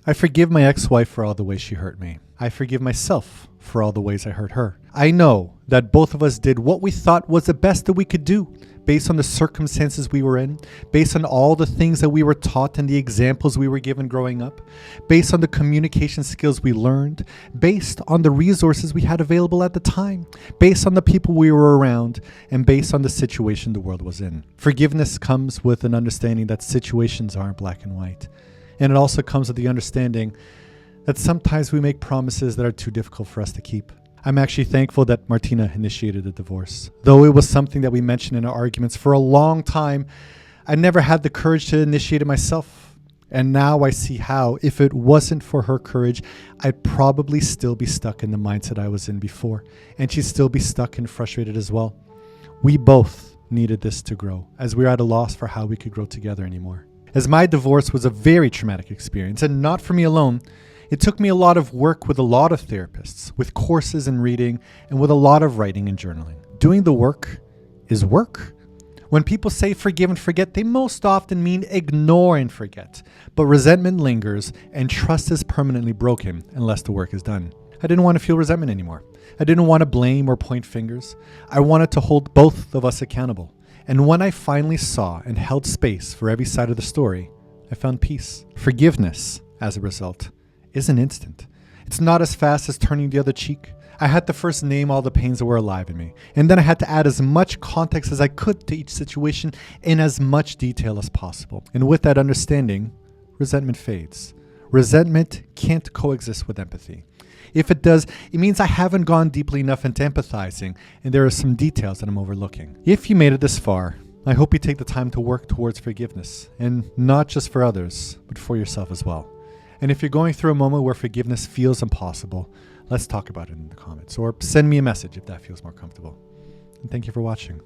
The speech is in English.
I forgive my ex-wife for all the ways she hurt me. I forgive myself for all the ways I hurt her. I know that both of us did what we thought was the best that we could do based on the circumstances we were in, based on all the things that we were taught and the examples we were given growing up, based on the communication skills we learned, based on the resources we had available at the time, based on the people we were around, and based on the situation the world was in. Forgiveness comes with an understanding that situations aren't black and white. And it also comes with the understanding that sometimes we make promises that are too difficult for us to keep. I'm actually thankful that Martina initiated the divorce. Though it was something that we mentioned in our arguments for a long time, I never had the courage to initiate it myself. And now I see how, if it wasn't for her courage, I'd probably still be stuck in the mindset I was in before. And she'd still be stuck and frustrated as well. We both needed this to grow, as we were at a loss for how we could grow together anymore. As my divorce was a very traumatic experience, and not for me alone, it took me a lot of work with a lot of therapists, with courses and reading, and with a lot of writing and journaling. Doing the work is work. When people say forgive and forget, they most often mean ignore and forget. But resentment lingers and trust is permanently broken unless the work is done. I didn't want to feel resentment anymore. I didn't want to blame or point fingers. I wanted to hold both of us accountable. And when I finally saw and held space for every side of the story, I found peace. Forgiveness, as a result, isn't instant. It's not as fast as turning the other cheek. I had to first name all the pains that were alive in me, and then I had to add as much context as I could to each situation in as much detail as possible. And with that understanding, resentment fades. Resentment can't coexist with empathy. If it does, it means I haven't gone deeply enough into empathizing, and there are some details that I'm overlooking. If you made it this far, I hope you take the time to work towards forgiveness, and not just for others, but for yourself as well. And if you're going through a moment where forgiveness feels impossible, let's talk about it in the comments, or send me a message if that feels more comfortable. And thank you for watching.